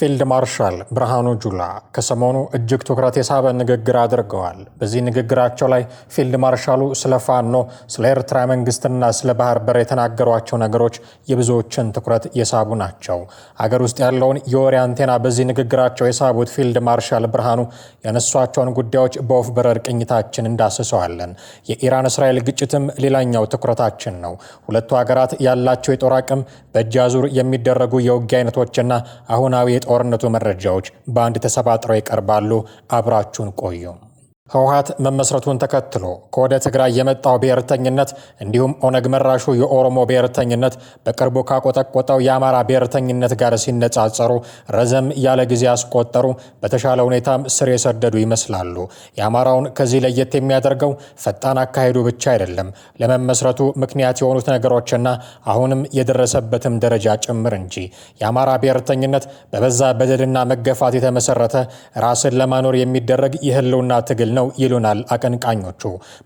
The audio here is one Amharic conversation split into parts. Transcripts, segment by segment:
ፊልድ ማርሻል ብርሃኑ ጁላ ከሰሞኑ እጅግ ትኩረት የሳበ ንግግር አድርገዋል። በዚህ ንግግራቸው ላይ ፊልድ ማርሻሉ ስለ ፋኖ፣ ስለ ኤርትራ መንግስትና ስለ ባህር በር የተናገሯቸው ነገሮች የብዙዎችን ትኩረት የሳቡ ናቸው። አገር ውስጥ ያለውን የወሬ አንቴና በዚህ ንግግራቸው የሳቡት ፊልድ ማርሻል ብርሃኑ ያነሷቸውን ጉዳዮች በወፍ በረር ቅኝታችን እንዳስሰዋለን። የኢራን እስራኤል ግጭትም ሌላኛው ትኩረታችን ነው። ሁለቱ ሀገራት ያላቸው የጦር አቅም፣ በእጅ አዙር የሚደረጉ የውጊያ አይነቶችና አሁናዊ የጦርነቱ መረጃዎች በአንድ ተሰባጥረው ይቀርባሉ። አብራችሁን ቆዩ። ህወሓት መመስረቱን ተከትሎ ከወደ ትግራይ የመጣው ብሔርተኝነት እንዲሁም ኦነግ መራሹ የኦሮሞ ብሔርተኝነት በቅርቡ ካቆጠቆጠው የአማራ ብሔርተኝነት ጋር ሲነጻጸሩ ረዘም ያለ ጊዜ ያስቆጠሩ፣ በተሻለ ሁኔታም ስር የሰደዱ ይመስላሉ። የአማራውን ከዚህ ለየት የሚያደርገው ፈጣን አካሄዱ ብቻ አይደለም፣ ለመመስረቱ ምክንያት የሆኑት ነገሮችና አሁንም የደረሰበትም ደረጃ ጭምር እንጂ። የአማራ ብሔርተኝነት በበዛ በደልና መገፋት የተመሰረተ ራስን ለማኖር የሚደረግ የህልውና ትግል ነው ይሉናል አቀንቃኞቹ።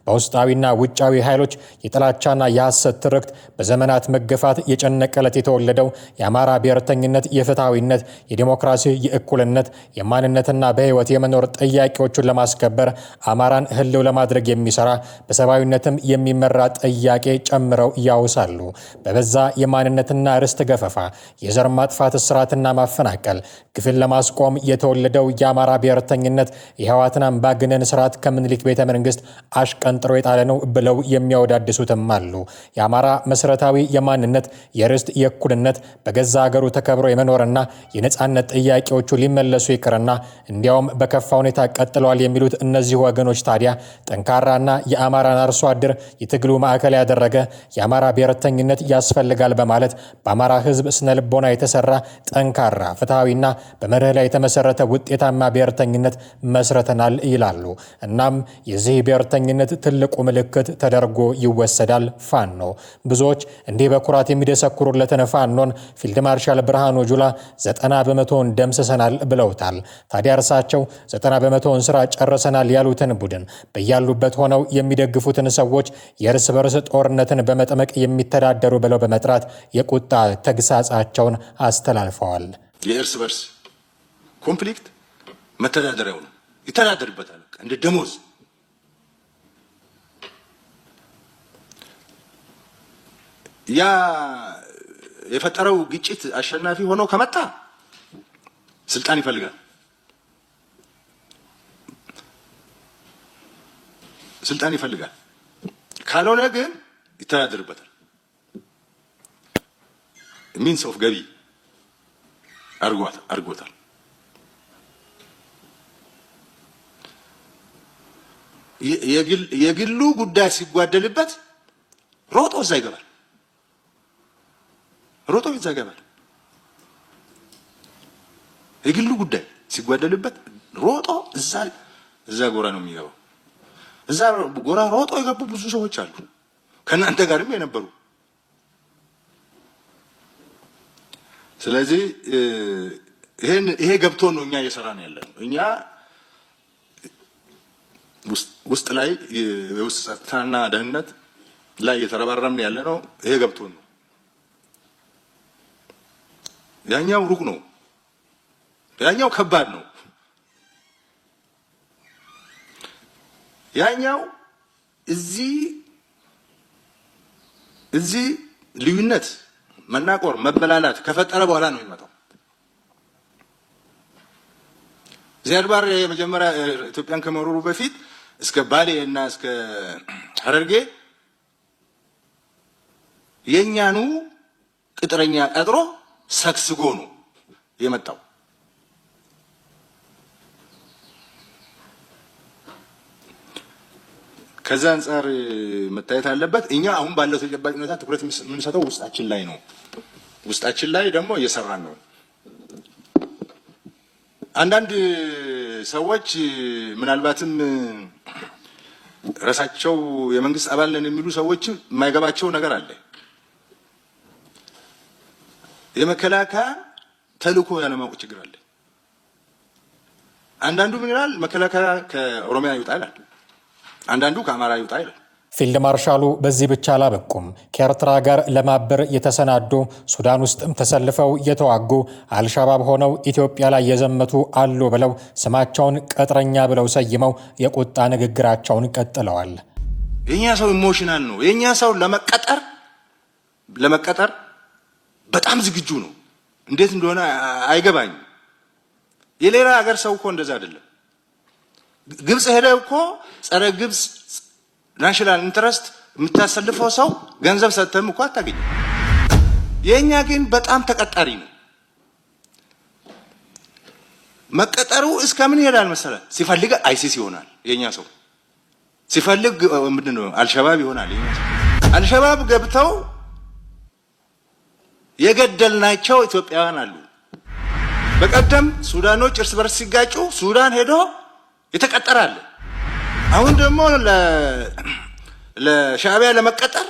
በውስጣዊና ውጫዊ ኃይሎች የጥላቻና የሐሰት ትርክት በዘመናት መገፋት የጨነቀለት የተወለደው የአማራ ብሔርተኝነት የፍትሐዊነት፣ የዲሞክራሲ፣ የእኩልነት፣ የማንነትና በህይወት የመኖር ጥያቄዎቹን ለማስከበር አማራን ህልው ለማድረግ የሚሰራ በሰብአዊነትም የሚመራ ጥያቄ ጨምረው ያውሳሉ። በበዛ የማንነትና ርስት ገፈፋ፣ የዘር ማጥፋት፣ እስራትና ማፈናቀል ግፍን ለማስቆም የተወለደው የአማራ ብሔርተኝነት የህወሓትን አምባገነን ስርዓት ከምኒልክ ቤተ መንግስት አሽቀንጥሮ የጣለ ነው ብለው የሚያወዳድሱትም አሉ። የአማራ መሰረታዊ የማንነት፣ የርስት፣ የእኩልነት በገዛ ሀገሩ ተከብሮ የመኖርና የነጻነት ጥያቄዎቹ ሊመለሱ ይቅርና እንዲያውም በከፋ ሁኔታ ቀጥለዋል የሚሉት እነዚህ ወገኖች ታዲያ ጠንካራና የአማራን አርሶ አደር የትግሉ ማዕከል ያደረገ የአማራ ብሔርተኝነት ያስፈልጋል በማለት በአማራ ህዝብ ስነ ልቦና የተሰራ ጠንካራ ፍትሐዊና በመርህ ላይ የተመሰረተ ውጤታማ ብሔርተኝነት መስረተናል ይላሉ። እናም የዚህ ብሔርተኝነት ትልቁ ምልክት ተደርጎ ይወሰዳል ፋኖ። ብዙዎች እንዲህ በኩራት የሚደሰኩሩለትን ፋኖን ፊልድ ማርሻል ብርሃኑ ጁላ 90 በመቶውን ደምስሰናል ብለውታል። ታዲያ እርሳቸው 90 በመቶውን ስራ ጨርሰናል ያሉትን ቡድን በያሉበት ሆነው የሚደግፉትን ሰዎች የእርስ በርስ ጦርነትን በመጥመቅ የሚተዳደሩ ብለው በመጥራት የቁጣ ተግሳጻቸውን አስተላልፈዋል። የእርስ በርስ ኮንፍሊክት መተዳደሪያው ነው፣ ይተዳደርበታል እንደ ደሞዝ። ያ የፈጠረው ግጭት አሸናፊ ሆኖ ከመጣ ስልጣን ይፈልጋል። ካልሆነ ግን ይተዳደርበታል። ሚንስ ኦፍ ገቢ አርጎታል። የግሉ ጉዳይ ሲጓደልበት ሮጦ እዛ ይገባል። የግሉ ጉዳይ ሲጓደልበት ሮጦ እዛ ጎራ ነው የሚገባው። እዛ ጎራ ሮጦ የገቡ ብዙ ሰዎች አሉ፣ ከእናንተ ጋርም የነበሩ። ስለዚህ ይሄ ገብቶ ነው እኛ እየሰራን ያለነው። እኛ ውስጥ ላይ የውስጥ ጸጥታና ደህንነት ላይ እየተረባረምን ያለ ነው። ይሄ ገብቶን ነው። ያኛው ሩቅ ነው፣ ያኛው ከባድ ነው። ያኛው እዚህ ልዩነት፣ መናቆር፣ መበላላት ከፈጠረ በኋላ ነው የሚመጣው። ዚያድ ባሬ የመጀመሪያ ኢትዮጵያን ከመሮሩ በፊት እስከ ባሌ እና እስከ ሐረርጌ የኛኑ ቅጥረኛ ቀጥሮ ሰክስጎ ነው የመጣው። ከዛ አንፃር መታየት አለበት። እኛ አሁን ባለው ተጨባጭ ሁኔታ ትኩረት የምንሰጠው ውስጣችን ላይ ነው። ውስጣችን ላይ ደግሞ እየሰራን ነው። አንዳንድ ሰዎች ምናልባትም ራሳቸው የመንግስት አባል ነን የሚሉ ሰዎች የማይገባቸው ነገር አለ። የመከላከያ ተልእኮ ያለማወቅ ችግር አለ። አንዳንዱ ምን ይላል? መከላከያ ከኦሮሚያ ይውጣ ይላል። አንዳንዱ ከአማራ ይውጣ ይላል። ፊልድ ማርሻሉ በዚህ ብቻ አላበቁም። ከኤርትራ ጋር ለማበር የተሰናዱ ሱዳን ውስጥም ተሰልፈው የተዋጉ አልሻባብ ሆነው ኢትዮጵያ ላይ የዘመቱ አሉ ብለው ስማቸውን ቅጥረኛ ብለው ሰይመው የቁጣ ንግግራቸውን ቀጥለዋል። የኛ ሰው ኢሞሽናል ነው። የኛ ሰው ለመቀጠር በጣም ዝግጁ ነው። እንዴት እንደሆነ አይገባኝም። የሌላ ሀገር ሰው እኮ እንደዛ አይደለም። ግብጽ ሄደው እኮ ጸረ ግብጽ ናሽናል ኢንተረስት የምታሰልፈው ሰው ገንዘብ ሰጥተም እኮ አታገኝ። የኛ ግን በጣም ተቀጣሪ ነው። መቀጠሩ እስከምን ይሄዳል መሰለህ? ሲፈልግ አይሲስ ይሆናል የኛ ሰው፣ ሲፈልግ ምንድነው አልሸባብ ይሆናል የኛ ሰው። አልሸባብ ገብተው የገደልናቸው ኢትዮጵያውያን አሉ። በቀደም ሱዳኖች እርስ በርስ ሲጋጩ ሱዳን ሄዶ የተቀጠራል። አሁን ደግሞ ለሻዕቢያ ለመቀጠር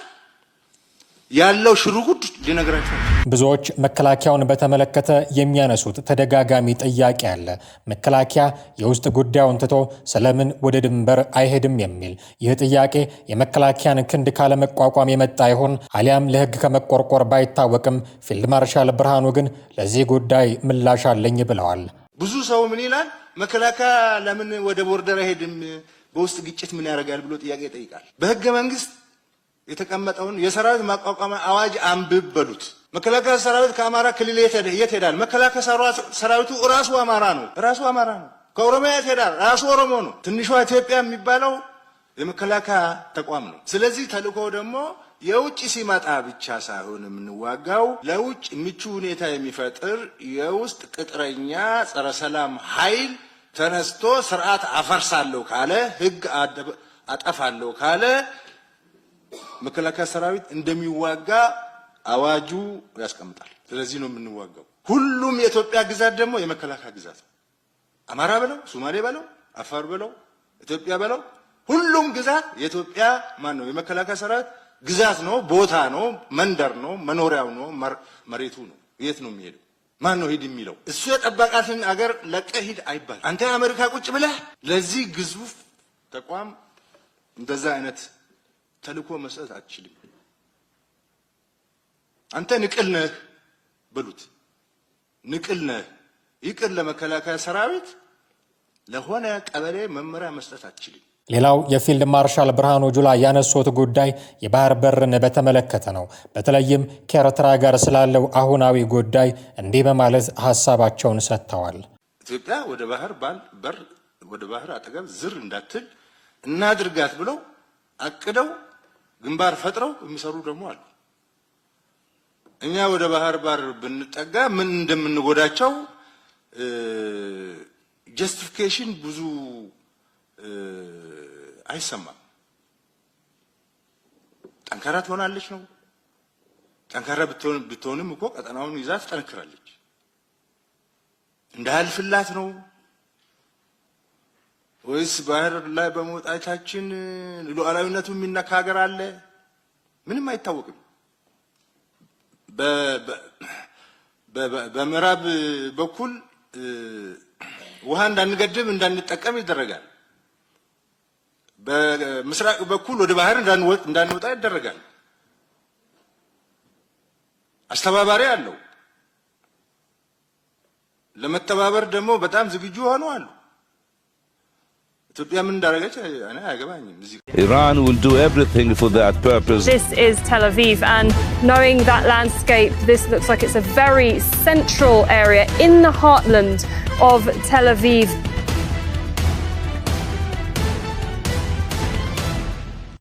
ያለው ሽሩጉድ ሊነግራቸው። ብዙዎች መከላከያውን በተመለከተ የሚያነሱት ተደጋጋሚ ጥያቄ አለ። መከላከያ የውስጥ ጉዳዩን ትቶ ስለምን ወደ ድንበር አይሄድም የሚል። ይህ ጥያቄ የመከላከያን ክንድ ካለመቋቋም የመጣ ይሆን አሊያም ለሕግ ከመቆርቆር ባይታወቅም ፊልድ ማርሻል ብርሃኑ ግን ለዚህ ጉዳይ ምላሽ አለኝ ብለዋል። ብዙ ሰው ምን ይላል? መከላከያ ለምን ወደ ቦርደር አይሄድም? በውስጥ ግጭት ምን ያደርጋል ብሎ ጥያቄ ይጠይቃል። በህገ መንግስት የተቀመጠውን የሰራዊት ማቋቋሚያ አዋጅ አንብብ በሉት። መከላከያ ሰራዊት ከአማራ ክልል የት ሄዳል? መከላከያ ሰራዊቱ ራሱ አማራ ነው። ከኦሮሚያ የት ሄዳል? ራሱ ኦሮሞ ነው። ትንሿ ኢትዮጵያ የሚባለው የመከላከያ ተቋም ነው። ስለዚህ ተልእኮ ደግሞ የውጭ ሲመጣ ብቻ ሳይሆን የምንዋጋው ለውጭ ምቹ ሁኔታ የሚፈጥር የውስጥ ቅጥረኛ ጸረ ሰላም ኃይል ተነስቶ ስርዓት አፈርሳለሁ ካለ፣ ህግ አጠፋለሁ ካለ መከላከያ ሰራዊት እንደሚዋጋ አዋጁ ያስቀምጣል። ስለዚህ ነው የምንዋጋው። ሁሉም የኢትዮጵያ ግዛት ደግሞ የመከላከያ ግዛት ነው። አማራ በለው፣ ሶማሌ በለው፣ አፋር በለው፣ ኢትዮጵያ በለው፣ ሁሉም ግዛት የኢትዮጵያ ነው የመከላከያ ሰራዊት ግዛት ነው፣ ቦታ ነው፣ መንደር ነው፣ መኖሪያው ነው፣ መሬቱ ነው። የት ነው የሚሄደው? ማን ነው ሂድ የሚለው? እሱ የጠበቃትን አገር ለቀህ ሂድ አይባል። አንተ አሜሪካ ቁጭ ብለህ ለዚህ ግዙፍ ተቋም እንደዛ አይነት ተልእኮ መስጠት አትችልም። አንተ ንቅል ነህ በሉት፣ ንቅል ነህ። ይቅር ለመከላከያ ሰራዊት ለሆነ ቀበሌ መመሪያ መስጠት አትችልም። ሌላው የፊልድ ማርሻል ብርሃኑ ጁላ ያነሱት ጉዳይ የባህር በርን በተመለከተ ነው። በተለይም ከኤርትራ ጋር ስላለው አሁናዊ ጉዳይ እንዲህ በማለት ሀሳባቸውን ሰጥተዋል። ኢትዮጵያ ወደ ባህር አጠገብ ዝር እንዳትል እናድርጋት ብለው አቅደው ግንባር ፈጥረው የሚሰሩ ደግሞ አሉ። እኛ ወደ ባህር በር ብንጠጋ ምን እንደምንጎዳቸው ጀስቲፊኬሽን ብዙ አይሰማም። ጠንካራ ትሆናለች ነው። ጠንካራ ብትሆንም እኮ ቀጠናውን ይዛ ትጠነክራለች። እንዳያልፍላት ነው ወይስ ባህር ላይ በመውጣታችን ሉዓላዊነቱ የሚነካ ሀገር አለ? ምንም አይታወቅም። በምዕራብ በኩል ውሃ እንዳንገድብ እንዳንጠቀም ይደረጋል። በምስራቅ በኩል ወደ ባህር እንዳንወጣ ይደረጋል። አስተባባሪ አለው። ለመተባበር ደግሞ በጣም ዝግጁ ሆነው አሉ። ኢትዮጵያ ምን እንዳደረገች እኔ አያገባኝም። Iran will do everything for that purpose. This is Tel Aviv, and knowing that landscape, this looks like it's a very central area in the heartland of Tel Aviv.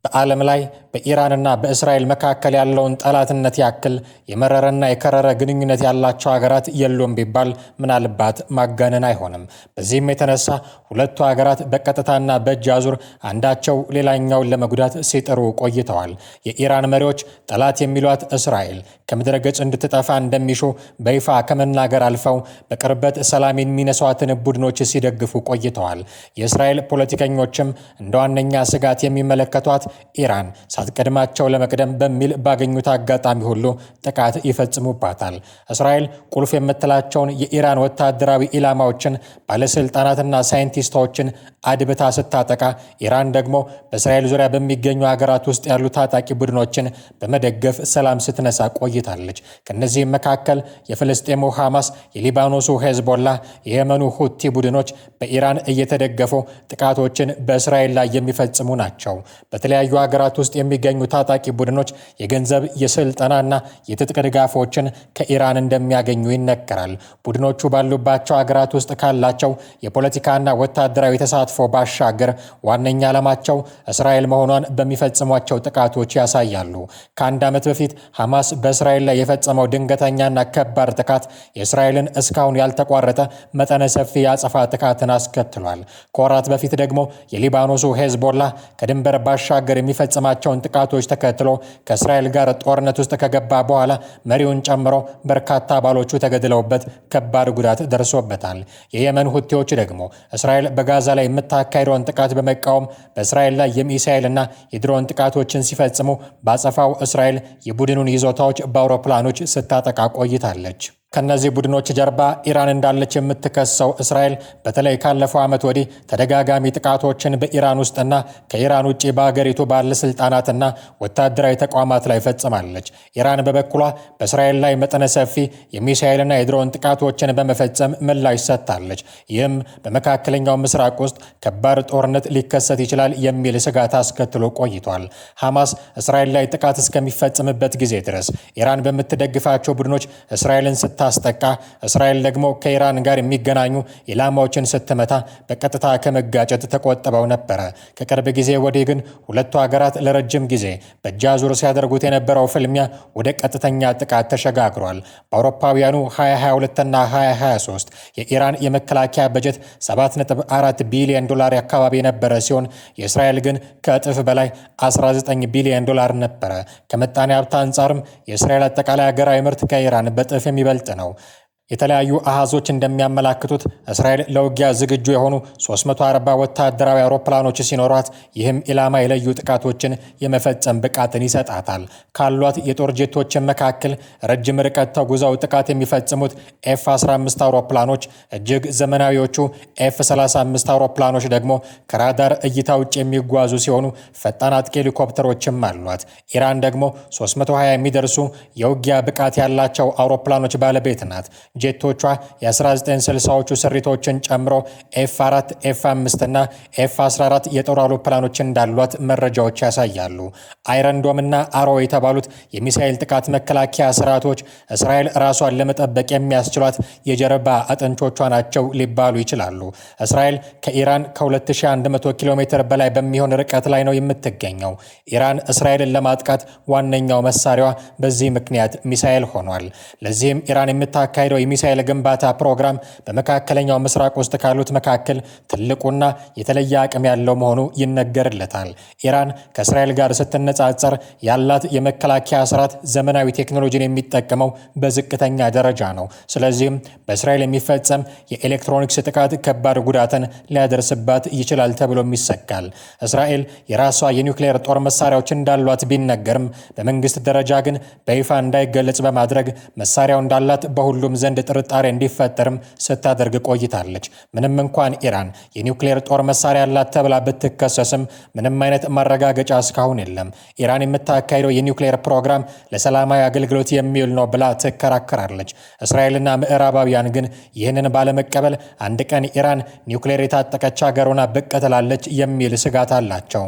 በዓለም ላይ በኢራንና በእስራኤል መካከል ያለውን ጠላትነት ያክል የመረረና የከረረ ግንኙነት ያላቸው ሀገራት የሉም ቢባል ምናልባት ማጋነን አይሆንም። በዚህም የተነሳ ሁለቱ ሀገራት በቀጥታና በእጅ አዙር አንዳቸው ሌላኛውን ለመጉዳት ሲጥሩ ቆይተዋል። የኢራን መሪዎች ጠላት የሚሏት እስራኤል ከምድረ ገጽ እንድትጠፋ እንደሚሹ በይፋ ከመናገር አልፈው በቅርበት ሰላም የሚነሷትን ቡድኖች ሲደግፉ ቆይተዋል። የእስራኤል ፖለቲከኞችም እንደ ዋነኛ ስጋት የሚመለከቷት ኢራን ሳትቀድማቸው ለመቅደም በሚል ባገኙት አጋጣሚ ሁሉ ጥቃት ይፈጽሙባታል። እስራኤል ቁልፍ የምትላቸውን የኢራን ወታደራዊ ኢላማዎችን፣ ባለስልጣናትና ሳይንቲስቶችን አድብታ ስታጠቃ፣ ኢራን ደግሞ በእስራኤል ዙሪያ በሚገኙ ሀገራት ውስጥ ያሉ ታጣቂ ቡድኖችን በመደገፍ ሰላም ስትነሳ ቆይታለች። ከነዚህም መካከል የፍልስጤሙ ሐማስ፣ የሊባኖሱ ሄዝቦላ፣ የየመኑ ሁቲ ቡድኖች በኢራን እየተደገፉ ጥቃቶችን በእስራኤል ላይ የሚፈጽሙ ናቸው። በተለያዩ ሀገራት ውስጥ የሚገኙ ታጣቂ ቡድኖች የገንዘብ የስልጠናና የትጥቅ ድጋፎችን ከኢራን እንደሚያገኙ ይነገራል። ቡድኖቹ ባሉባቸው ሀገራት ውስጥ ካላቸው የፖለቲካና ወታደራዊ ተሳትፎ ባሻገር ዋነኛ ዓላማቸው እስራኤል መሆኗን በሚፈጽሟቸው ጥቃቶች ያሳያሉ። ከአንድ ዓመት በፊት ሐማስ በእስራኤል ላይ የፈጸመው ድንገተኛና ከባድ ጥቃት የእስራኤልን እስካሁን ያልተቋረጠ መጠነ ሰፊ የአጸፋ ጥቃትን አስከትሏል። ከወራት በፊት ደግሞ የሊባኖሱ ሄዝቦላ ከድንበር ባሻገር የሚፈጽማቸውን ጥቃቶች ተከትሎ ከእስራኤል ጋር ጦርነት ውስጥ ከገባ በኋላ መሪውን ጨምሮ በርካታ አባሎቹ ተገድለውበት ከባድ ጉዳት ደርሶበታል። የየመን ሁቲዎች ደግሞ እስራኤል በጋዛ ላይ የምታካሄደውን ጥቃት በመቃወም በእስራኤል ላይ የሚሳኤልና የድሮን ጥቃቶችን ሲፈጽሙ በአጸፋው እስራኤል የቡድኑን ይዞታዎች በአውሮፕላኖች ስታጠቃ ቆይታለች። ከነዚህ ቡድኖች ጀርባ ኢራን እንዳለች የምትከሰው እስራኤል በተለይ ካለፈው ዓመት ወዲህ ተደጋጋሚ ጥቃቶችን በኢራን ውስጥና ከኢራን ውጭ በአገሪቱ ባለስልጣናትና ወታደራዊ ተቋማት ላይ ፈጽማለች። ኢራን በበኩሏ በእስራኤል ላይ መጠነ ሰፊ የሚሳኤልና የድሮን ጥቃቶችን በመፈጸም ምላሽ ሰጥታለች። ይህም በመካከለኛው ምስራቅ ውስጥ ከባድ ጦርነት ሊከሰት ይችላል የሚል ስጋት አስከትሎ ቆይቷል። ሐማስ እስራኤል ላይ ጥቃት እስከሚፈጽምበት ጊዜ ድረስ ኢራን በምትደግፋቸው ቡድኖች እስራኤልን ስታስጠቃ፣ እስራኤል ደግሞ ከኢራን ጋር የሚገናኙ ኢላማዎችን ስትመታ በቀጥታ ከመጋጨት ተቆጥበው ነበረ። ከቅርብ ጊዜ ወዲህ ግን ሁለቱ ሀገራት ለረጅም ጊዜ በእጅ አዙር ሲያደርጉት የነበረው ፍልሚያ ወደ ቀጥተኛ ጥቃት ተሸጋግሯል። በአውሮፓውያኑ 2022ና 2023 የኢራን የመከላከያ በጀት 7.4 ቢሊዮን ዶላር አካባቢ የነበረ ሲሆን የእስራኤል ግን ከእጥፍ በላይ 19 ቢሊዮን ዶላር ነበረ። ከምጣኔ ሀብት አንጻርም የእስራኤል አጠቃላይ ሀገራዊ ምርት ከኢራን በእጥፍ የሚበልጥ ነው። የተለያዩ አሃዞች እንደሚያመላክቱት እስራኤል ለውጊያ ዝግጁ የሆኑ 340 ወታደራዊ አውሮፕላኖች ሲኖሯት ይህም ኢላማ የለዩ ጥቃቶችን የመፈጸም ብቃትን ይሰጣታል። ካሏት የጦር ጄቶችን መካከል ረጅም ርቀት ተጉዘው ጥቃት የሚፈጽሙት ኤፍ-15 አውሮፕላኖች፣ እጅግ ዘመናዊዎቹ ኤፍ-35 አውሮፕላኖች ደግሞ ከራዳር እይታ ውጭ የሚጓዙ ሲሆኑ ፈጣን አጥቂ ሄሊኮፕተሮችም አሏት። ኢራን ደግሞ 320 የሚደርሱ የውጊያ ብቃት ያላቸው አውሮፕላኖች ባለቤት ናት። ጄቶቿ የ1960ዎቹ ስሪቶችን ጨምሮ ኤፍ4፣ ኤፍ5 እና ኤፍ14 የጦር አውሮፕላኖች እንዳሏት መረጃዎች ያሳያሉ። አይረንዶም እና አሮ የተባሉት የሚሳኤል ጥቃት መከላከያ ስርዓቶች እስራኤል ራሷን ለመጠበቅ የሚያስችሏት የጀርባ አጥንቾቿ ናቸው ሊባሉ ይችላሉ። እስራኤል ከኢራን ከ2100 ኪሎ ሜትር በላይ በሚሆን ርቀት ላይ ነው የምትገኘው። ኢራን እስራኤልን ለማጥቃት ዋነኛው መሳሪያዋ በዚህ ምክንያት ሚሳኤል ሆኗል። ለዚህም ኢራን የምታካሄደው የሚሳኤል ግንባታ ፕሮግራም በመካከለኛው ምስራቅ ውስጥ ካሉት መካከል ትልቁና የተለየ አቅም ያለው መሆኑ ይነገርለታል። ኢራን ከእስራኤል ጋር ስትነጻጸር ያላት የመከላከያ ስርዓት ዘመናዊ ቴክኖሎጂን የሚጠቀመው በዝቅተኛ ደረጃ ነው። ስለዚህም በእስራኤል የሚፈጸም የኤሌክትሮኒክስ ጥቃት ከባድ ጉዳትን ሊያደርስባት ይችላል ተብሎም ይሰጋል። እስራኤል የራሷ የኒውክሌር ጦር መሳሪያዎች እንዳሏት ቢነገርም በመንግስት ደረጃ ግን በይፋ እንዳይገለጽ በማድረግ መሳሪያው እንዳላት በሁሉም ዘንድ ጥርጣሬ እንዲፈጠርም ስታደርግ ቆይታለች። ምንም እንኳን ኢራን የኒውክሌር ጦር መሳሪያ ያላት ተብላ ብትከሰስም ምንም አይነት ማረጋገጫ እስካሁን የለም። ኢራን የምታካሄደው የኒውክሌር ፕሮግራም ለሰላማዊ አገልግሎት የሚውል ነው ብላ ትከራከራለች። እስራኤልና ምዕራባውያን ግን ይህንን ባለመቀበል አንድ ቀን ኢራን ኒውክሌር የታጠቀች ሀገር ሆና ብቅ ትላለች የሚል ስጋት አላቸው።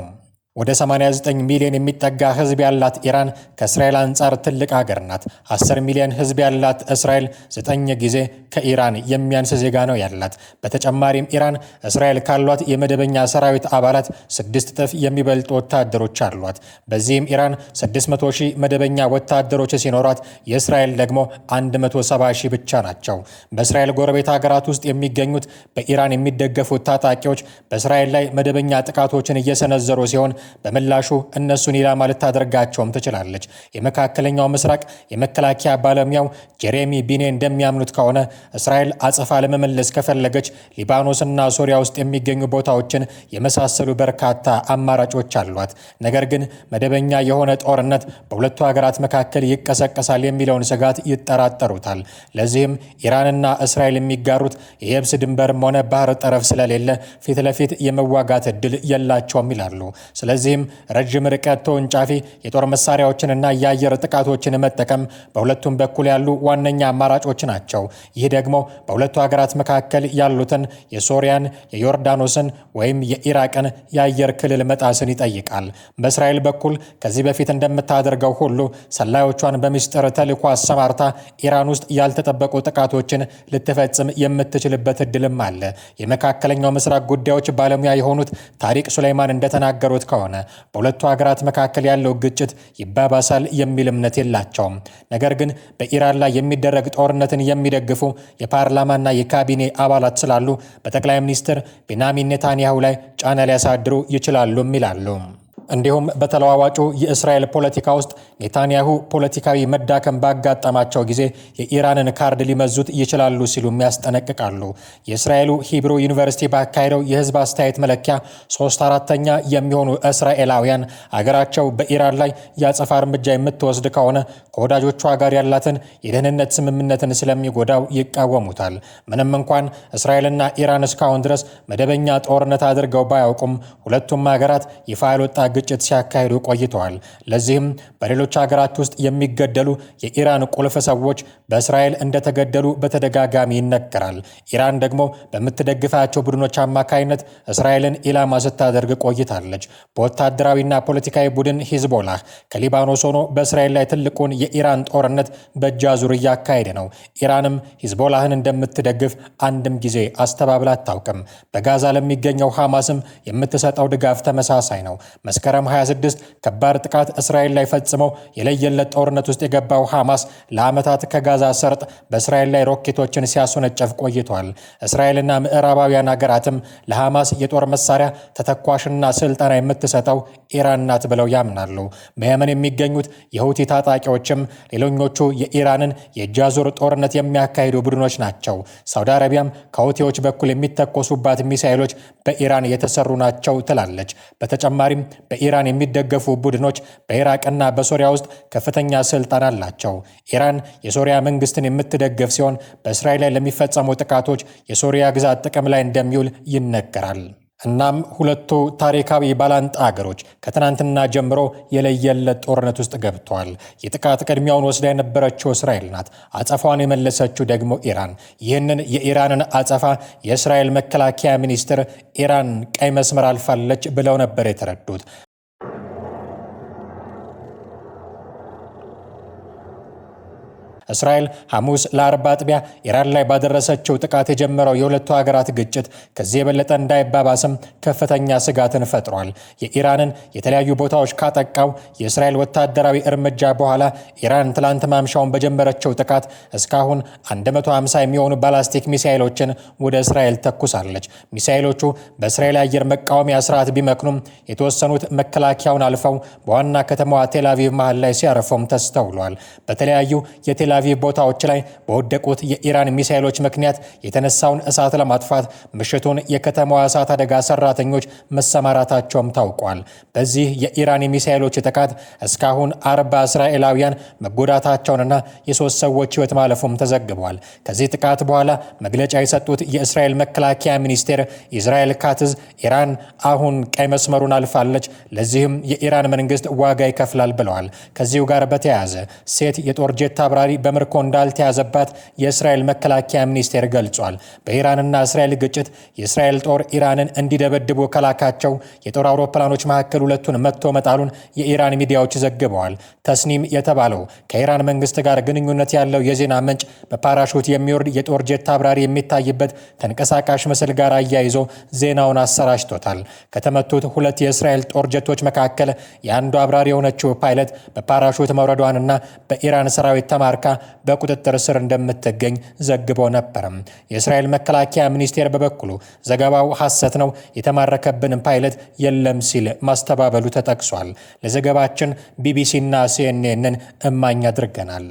ወደ 89 ሚሊዮን የሚጠጋ ህዝብ ያላት ኢራን ከእስራኤል አንጻር ትልቅ ሀገር ናት። 10 ሚሊዮን ህዝብ ያላት እስራኤል 9 ጊዜ ከኢራን የሚያንስ ዜጋ ነው ያላት። በተጨማሪም ኢራን እስራኤል ካሏት የመደበኛ ሰራዊት አባላት 6 እጥፍ የሚበልጡ ወታደሮች አሏት። በዚህም ኢራን 600 ሺህ መደበኛ ወታደሮች ሲኖሯት የእስራኤል ደግሞ 170 ሺህ ብቻ ናቸው። በእስራኤል ጎረቤት ሀገራት ውስጥ የሚገኙት በኢራን የሚደገፉት ታጣቂዎች በእስራኤል ላይ መደበኛ ጥቃቶችን እየሰነዘሩ ሲሆን በምላሹ እነሱን ኢላማ ልታደርጋቸውም ትችላለች። የመካከለኛው ምስራቅ የመከላከያ ባለሙያው ጄሬሚ ቢኔ እንደሚያምኑት ከሆነ እስራኤል አጸፋ ለመመለስ ከፈለገች ሊባኖስና ሶሪያ ውስጥ የሚገኙ ቦታዎችን የመሳሰሉ በርካታ አማራጮች አሏት። ነገር ግን መደበኛ የሆነ ጦርነት በሁለቱ ሀገራት መካከል ይቀሰቀሳል የሚለውን ስጋት ይጠራጠሩታል። ለዚህም ኢራንና እስራኤል የሚጋሩት የየብስ ድንበርም ሆነ ባህር ጠረፍ ስለሌለ ፊት ለፊት የመዋጋት እድል የላቸውም ይላሉ። ስለዚህም ረጅም ርቀት ተወንጫፊ የጦር መሳሪያዎችንና የአየር ጥቃቶችን መጠቀም በሁለቱም በኩል ያሉ ዋነኛ አማራጮች ናቸው። ይህ ደግሞ በሁለቱ ሀገራት መካከል ያሉትን የሶሪያን፣ የዮርዳኖስን ወይም የኢራቅን የአየር ክልል መጣስን ይጠይቃል። በእስራኤል በኩል ከዚህ በፊት እንደምታደርገው ሁሉ ሰላዮቿን በሚስጥር ተልዕኮ አሰማርታ ኢራን ውስጥ ያልተጠበቁ ጥቃቶችን ልትፈጽም የምትችልበት እድልም አለ። የመካከለኛው ምስራቅ ጉዳዮች ባለሙያ የሆኑት ታሪቅ ሱሌይማን እንደተናገሩት ከሆነ በሁለቱ ሀገራት መካከል ያለው ግጭት ይባባሳል የሚል እምነት የላቸውም። ነገር ግን በኢራን ላይ የሚደረግ ጦርነትን የሚደግፉ የፓርላማና የካቢኔ አባላት ስላሉ በጠቅላይ ሚኒስትር ቤንያሚን ኔታንያሁ ላይ ጫና ሊያሳድሩ ይችላሉም ይላሉ። እንዲሁም በተለዋዋጩ የእስራኤል ፖለቲካ ውስጥ ኔታንያሁ ፖለቲካዊ መዳከም ባጋጠማቸው ጊዜ የኢራንን ካርድ ሊመዙት ይችላሉ ሲሉም ያስጠነቅቃሉ። የእስራኤሉ ሂብሩ ዩኒቨርሲቲ ባካሄደው የህዝብ አስተያየት መለኪያ 3/4 የሚሆኑ እስራኤላውያን አገራቸው በኢራን ላይ የአጸፋ እርምጃ የምትወስድ ከሆነ ከወዳጆቿ ጋር ያላትን የደህንነት ስምምነትን ስለሚጎዳው ይቃወሙታል። ምንም እንኳን እስራኤልና ኢራን እስካሁን ድረስ መደበኛ ጦርነት አድርገው ባያውቁም ሁለቱም ሀገራት ይፋ ያልወጣ ግጭት ሲያካሂዱ ቆይተዋል። ለዚህም በሌሎች ሀገራት ውስጥ የሚገደሉ የኢራን ቁልፍ ሰዎች በእስራኤል እንደተገደሉ በተደጋጋሚ ይነገራል። ኢራን ደግሞ በምትደግፋቸው ቡድኖች አማካይነት እስራኤልን ኢላማ ስታደርግ ቆይታለች። በወታደራዊና ፖለቲካዊ ቡድን ሂዝቦላህ ከሊባኖስ ሆኖ በእስራኤል ላይ ትልቁን የኢራን ጦርነት በእጅ አዙር እያካሄደ ነው። ኢራንም ሂዝቦላህን እንደምትደግፍ አንድም ጊዜ አስተባብላ አታውቅም። በጋዛ ለሚገኘው ሐማስም የምትሰጠው ድጋፍ ተመሳሳይ ነው። መስከረም 26 ከባድ ጥቃት እስራኤል ላይ ፈጽመው የለየለት ጦርነት ውስጥ የገባው ሐማስ ለዓመታት ከጋዛ ሰርጥ በእስራኤል ላይ ሮኬቶችን ሲያስወነጨፍ ቆይቷል። እስራኤልና ምዕራባውያን ሀገራትም ለሐማስ የጦር መሳሪያ ተተኳሽና ስልጠና የምትሰጠው ኢራን ናት ብለው ያምናሉ። በየመን የሚገኙት የሁቲ ታጣቂዎችም ሌሎኞቹ የኢራንን የእጅ አዙር ጦርነት የሚያካሂዱ ቡድኖች ናቸው። ሳውዲ አረቢያም ከሁቲዎች በኩል የሚተኮሱባት ሚሳኤሎች በኢራን የተሰሩ ናቸው ትላለች። በተጨማሪም በኢራን የሚደገፉ ቡድኖች በኢራቅና በሶሪያ ውስጥ ከፍተኛ ስልጣን አላቸው። ኢራን የሶሪያ መንግስትን የምትደግፍ ሲሆን በእስራኤል ላይ ለሚፈጸሙ ጥቃቶች የሶሪያ ግዛት ጥቅም ላይ እንደሚውል ይነገራል። እናም ሁለቱ ታሪካዊ ባላንጣ አገሮች ከትናንትና ጀምሮ የለየለት ጦርነት ውስጥ ገብተዋል። የጥቃት ቅድሚያውን ወስዳ የነበረችው እስራኤል ናት። አጸፋዋን የመለሰችው ደግሞ ኢራን። ይህንን የኢራንን አጸፋ የእስራኤል መከላከያ ሚኒስትር ኢራን ቀይ መስመር አልፋለች ብለው ነበር የተረዱት። እስራኤል ሐሙስ ለአርብ አጥቢያ ኢራን ላይ ባደረሰችው ጥቃት የጀመረው የሁለቱ ሀገራት ግጭት ከዚህ የበለጠ እንዳይባባስም ከፍተኛ ስጋትን ፈጥሯል። የኢራንን የተለያዩ ቦታዎች ካጠቃው የእስራኤል ወታደራዊ እርምጃ በኋላ ኢራን ትላንት ማምሻውን በጀመረችው ጥቃት እስካሁን 150 የሚሆኑ ባላስቲክ ሚሳኤሎችን ወደ እስራኤል ተኩሳለች። ሚሳኤሎቹ በእስራኤል አየር መቃወሚያ ስርዓት ቢመክኑም የተወሰኑት መከላከያውን አልፈው በዋና ከተማዋ ቴልአቪቭ መሃል ላይ ሲያርፉም ተስተውሏል። በተለያዩ የቴልአቪቭ ቦታዎች ላይ በወደቁት የኢራን ሚሳኤሎች ምክንያት የተነሳውን እሳት ለማጥፋት ምሽቱን የከተማዋ እሳት አደጋ ሰራተኞች መሰማራታቸውም ታውቋል። በዚህ የኢራን ሚሳኤሎች ጥቃት እስካሁን 40 እስራኤላውያን መጎዳታቸውንና የ3 ሰዎች ሕይወት ማለፉም ተዘግቧል። ከዚህ ጥቃት በኋላ መግለጫ የሰጡት የእስራኤል መከላከያ ሚኒስቴር ኢዝራኤል ካትዝ ኢራን አሁን ቀይ መስመሩን አልፋለች፣ ለዚህም የኢራን መንግስት ዋጋ ይከፍላል ብለዋል። ከዚሁ ጋር በተያያዘ ሴት የጦር ጄት አብራሪ በምርኮ እንዳልተያዘባት የእስራኤል መከላከያ ሚኒስቴር ገልጿል። በኢራንና እስራኤል ግጭት የእስራኤል ጦር ኢራንን እንዲደበድቡ ከላካቸው የጦር አውሮፕላኖች መካከል ሁለቱን መትቶ መጣሉን የኢራን ሚዲያዎች ዘግበዋል። ተስኒም የተባለው ከኢራን መንግስት ጋር ግንኙነት ያለው የዜና ምንጭ በፓራሹት የሚወርድ የጦር ጄት አብራሪ የሚታይበት ተንቀሳቃሽ ምስል ጋር አያይዞ ዜናውን አሰራጭቶታል። ከተመቱት 2 የእስራኤል ጦር ጄቶች መካከል የአንዱ አብራሪ የሆነችው ፓይለት በፓራሹት መውረዷንና በኢራን ሰራዊት ተማርካ በቁጥጥር ስር እንደምትገኝ ዘግቦ ነበር። የእስራኤል መከላከያ ሚኒስቴር በበኩሉ ዘገባው ሐሰት ነው፣ የተማረከብን ፓይለት የለም ሲል ማስተባበሉ ተጠቅሷል። ለዘገባችን ቢቢሲና ሲኤንኤንን እማኝ አድርገናል።